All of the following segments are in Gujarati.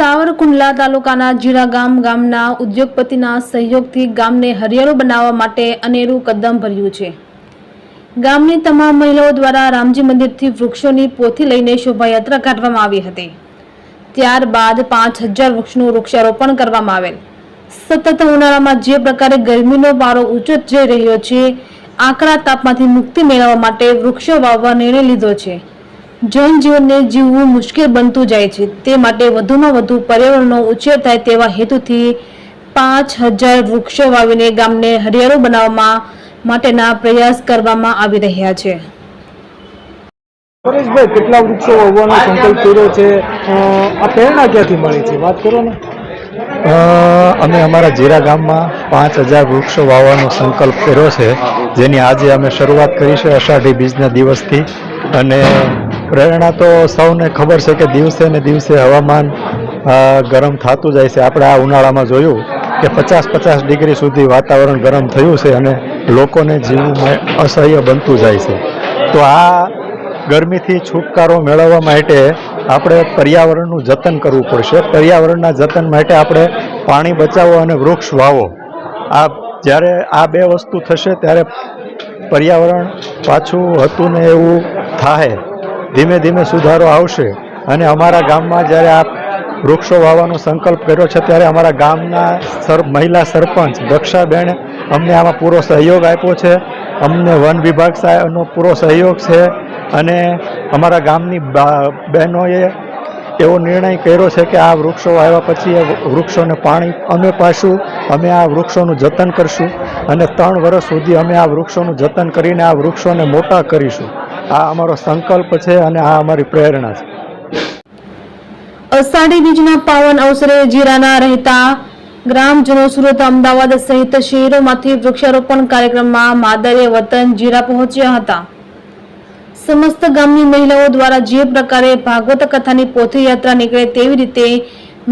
સાવરકુંડલા તાલુકાના જીરાગામ ગામના ઉદ્યોગપતિના સહયોગથી ગામને હરિયાળું બનાવવા માટે અનેરું કદમ ભર્યું છે। ગામની તમામ મહિલાઓ દ્વારા રામજી મંદિરથી વૃક્ષોની પોથી લઈને શોભાયાત્રા કાઢવામાં આવી હતી। ત્યારબાદ 5000 વૃક્ષનું વૃક્ષારોપણ કરવામાં આવેલ। સતત ઉનાળામાં જે પ્રકારે ગરમીનો પારો ઊંચો જઈ રહ્યો છે, આકરા તાપમાંથી મુક્તિ મેળવવા માટે વૃક્ષો વાવવા નિર્ણય લીધો છે। જનજીવનને જીવવું મુશ્કેલ બનતું જાય છે, તે માટે વધુમાં વધુ પર્યાવરણનો ઉછેર થાય તેવા હેતુથી 5000 વૃક્ષો વાવીને ગામને હરિયાળું બનાવવા માટેના પ્રયાસ કરવામાં આવી રહ્યા છે। પરેશભાઈ, કેટલા વૃક્ષો વાવવાનો સંકલ્પ કર્યો છે? આ પ્રેરણા ક્યાંથી મળી છે? વાત કરો ને। અમે અમારા જીરા ગામમાં 5000 વૃક્ષો વાવવાનો સંકલ્પ કર્યો છે, જેની આજે અમે શરૂઆત કરી છે અષાઢી બીજના દિવસથી। અને પ્રેરણા તો સૌને ખબર છે કે દિવસે ને દિવસે હવામાન ગરમ થતું જાય છે। આપણે આ ઉનાળામાં જોયું કે 50-50 ડિગ્રી સુધી વાતાવરણ ગરમ થયું છે અને લોકોને જીવવું અસહ્ય બનતું જાય છે। તો આ ગરમીથી છુટકારો મેળવવા માટે આપણે પર્યાવરણનું જતન કરવું પડશે। પર્યાવરણના જતન માટે આપણે પાણી બચાવો અને વૃક્ષ વાવો। આ જ્યારે આ બે વસ્તુ થશે ત્યારે પર્યાવરણ પાછું હતું ને એવું થાય, ધીમે ધીમે સુધારો આવશે। અને અમારા ગામમાં જ્યારે આ વૃક્ષો વાવવાનો સંકલ્પ કર્યો છે ત્યારે અમારા ગામના મહિલા સરપંચ દક્ષાબેન અમને આમાં પૂરો સહયોગ આપ્યો છે। અમને વન વિભાગ સાહેબનો પૂરો સહયોગ છે અને અમારા ગામની બહેનોએ એવો નિર્ણય કર્યો છે કે આ વૃક્ષો વાવ્યા પછી એ વૃક્ષોને પાણી અમે પાશું, અમે આ વૃક્ષોનું જતન કરશું અને 3 વર્ષ સુધી અમે આ વૃક્ષોનું જતન કરીને આ વૃક્ષોને મોટા કરીશું। આ અમારો સંકલ્પ છે અને આ અમારી પ્રેરણા છે। અષાઢી બીજના પાવન અવસરે જીરાના રહેતા ગ્રામજનો સુરત, અમદાવાદ સહિત શહેરોમાંથી વૃક્ષારોપણ કાર્યક્રમમાં માદરે વતન જીરા પહોંચ્યા હતા। સમસ્ત ગામની મહિલાઓ દ્વારા જે પ્રકારે ભાગવત કથાની પોથી યાત્રા નીકળે તેવી રીતે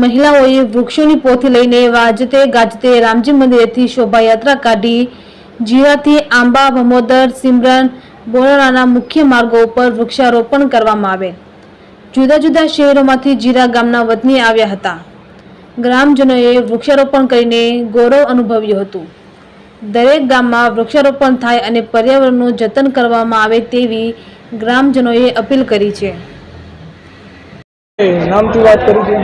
મહિલાઓએ વૃક્ષોની પોથી લઈને વાજતે ગાજતે રામજી મંદિરેથી શોભાયાત્રા કાઢી જીરાથી આંબા, ભમોદર, સિમરન, બોરાણાના મુખ્ય માર્ગો ઉપર વૃક્ષારોપણ કરવામાં આવે। જુદા જુદા શહેરોમાંથી જીરા ગામના વતની આવ્યા હતા। ગ્રામજનોએ વૃક્ષારોપણ કરીને ગૌરવ અનુભવ્યું હતું। દરેક ગામમાં વૃક્ષારોપણ થાય અને પર્યાવરણનું જતન કરવામાં આવે તેવી ગ્રામજનોએ અપીલ કરી છે। નામથી વાત કરી છે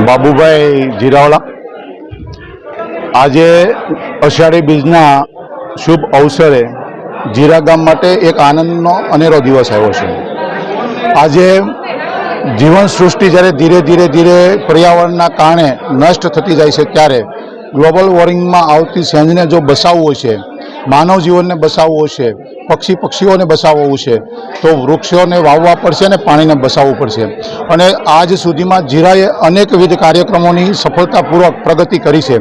બાબુભાઈ જીરાવાલા। આજે અષાઢી બીજના શુભ અવસરે જીરા ગામ માટે એક આનંદનો અનેરો દિવસ આવ્યો છે। આજે જીવન સૃષ્ટિ જ્યારે ધીરે ધીરે પર્યાવરણના કારણે નષ્ટ થતી જાય છે ત્યારે ગ્લોબલ વોર્મિંગમાં આવતી સેંજને જો બચાવવો છે, માનવ જીવનને બચાવવું છે, પક્ષીઓને બચાવવું છે તો વૃક્ષોને વાવવા પડશે અને પાણીને બચાવવું પડશે। અને આજ સુધીમાં જીરાએ અનેકવિધ કાર્યક્રમોની સફળતાપૂર્વક પ્રગતિ કરી છે।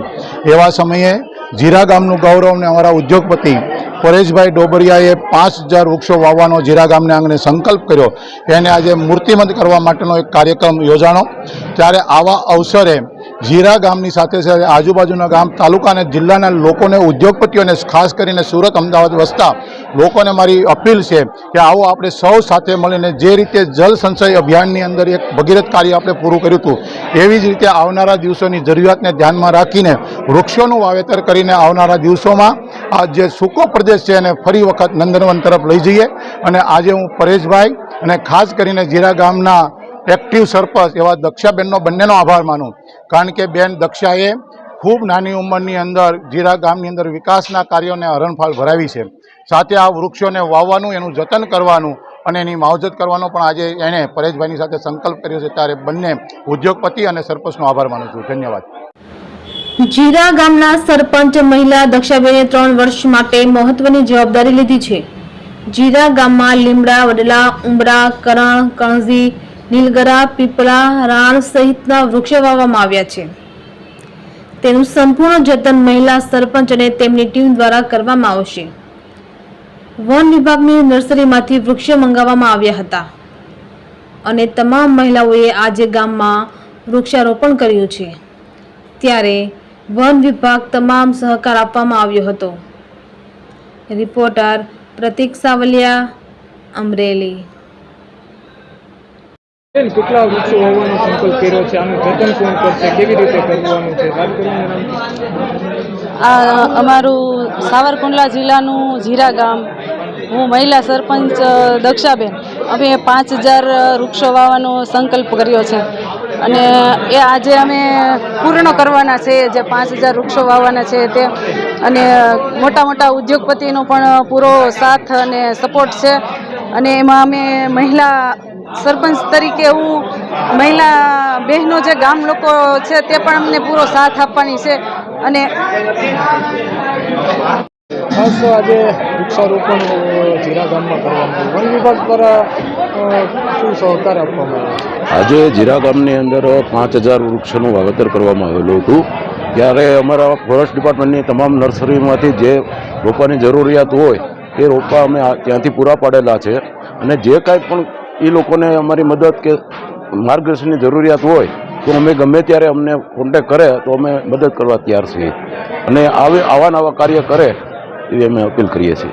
એવા સમયે જીરા ગામનું ગૌરવ અને અમારા ઉદ્યોગપતિ પરેશભાઈ ડોબરિયાએ 5000 વૃક્ષો વાવવાનો જીરા ગામને આંગણે સંકલ્પ કર્યો। એને આજે મૂર્તિમંત કરવા માટેનો એક કાર્યક્રમ યોજાણો। ત્યારે આવા અવસરે જીરા ગામની સાથે સાથે આજુબાજુના ગામ, તાલુકા અને જિલ્લાના લોકોને, ઉદ્યોગપતિઓને, ખાસ કરીને સુરત, અમદાવાદ વસતા લોકોને મારી અપીલ છે કે આવો આપણે સૌ સાથે મળીને જે રીતે જલ સંચય અભિયાનની અંદર એક ભગીરથ કાર્ય આપણે પૂરું કર્યું હતું, એવી જ રીતે આવનારા દિવસોની જરૂરિયાતને ધ્યાનમાં રાખીને વૃક્ષોનું વાવેતર કરીને આવનારા દિવસોમાં આ જે સૂકો પ્રદેશ છે એને ફરી વખત નંદનવન તરફ લઈ જઈએ। અને આજે હું પરેશભાઈ અને ખાસ કરીને જીરા ગામના એક્ટિવ સરપંચ એવા દક્ષાબેનનો બંનેનો આભાર માનું, કારણ કે બેન દક્ષાએ ખૂબ નાની ઉંમરની અંદર જીરા ગામની અંદર વિકાસના કાર્યોને હરણફાળ ભરાવી છે। સાથે આ વૃક્ષોને વાવવાનું, એનું જતન કરવાનું અને એની માવજત કરવાનો પણ આજે એણે પરેશભાઈની સાથે સંકલ્પ કર્યો છે। ત્યારે બંને ઉદ્યોગપતિ અને સરપંચનો આભાર માનું છું। ધન્યવાદ। જીરા ગામના સરપંચ મહિલા દક્ષાબેને 3 વર્ષ માટે મહત્વની જવાબદારી લીધી છે। જીરા ગામમાં લીમડા, વડલા, ઉંબરા, કરણ, કણઝી, નીલગરા, પીપળા, રાણ સહિતના વૃક્ષો વાવવામાં આવ્યા છે। તેનું સંપૂર્ણ જતન મહિલા સરપંચ અને તેમની ટીમ દ્વારા કરવામાં આવશે। વન વિભાગની નર્સરીમાંથી વૃક્ષો મંગાવવામાં આવ્યા હતા અને તમામ મહિલાઓએ આજે ગામમાં વૃક્ષારોપણ કર્યું છે। ત્યારે વન વિભાગ તમામ સહકાર આપવામાં આવ્યો હતો। રિપોર્ટર પ્રતીક સાવલિયા, અમરેલી। બેન, કેટલા વૃક્ષો વાવવાનો સંકલ્પ કર્યો છે? આનું જતન કોણ કરશે? કેવી રીતે કરવાનું છે? વાત કરો ને આનાથી. આ અમારું સાવરકુંડલા જિલ્લાનું જીરા ગામ, હું મહિલા સરપંચ દક્ષાબેન, અમે 5000 વૃક્ષો વાવવાનો સંકલ્પ કર્યો છે અને એ આજે અમે પૂર્ણ કરવાના છે. જે 5000 વૃક્ષો વાવવાના છે તે, અને મોટા મોટા ઉદ્યોગપતિનો પણ પૂરો સાથ અને સપોર્ટ છે. અને એમાં અમે મહિલા સરપંચ તરીકે હું મહિલા બહેનો જે ગામ લોકો છે તે પણ અમને પૂરો સાથ આપવાની છે. અને ખાસ આજે વૃક્ષારોપણ જીરા ગામમાં કરવામાં આવ્યું. વન વિભાગ દ્વારા શું સહકાર આપવામાં આવ્યો? આજે જીરા ગામની અંદર 5000 વૃક્ષોનું વાવેતર કરવામાં આવેલું હતું. ત્યારે અમારા ફોરેસ્ટ ડિપાર્ટમેન્ટની તમામ નર્સરીમાંથી જે રોપાની જરૂરિયાત હોય એ રોપા અમે ત્યાંથી પૂરા પાડેલા છે. અને જે કાંઈ પણ એ લોકોને અમારી મદદ કે માર્ગદર્શનની જરૂરિયાત હોય તો અમે ગમે ત્યારે અમને કોન્ટેક કરે તો અમે મદદ કરવા તૈયાર છીએ. અને આવા નવા કાર્ય કરે એવી અમે અપીલ કરીએ છીએ.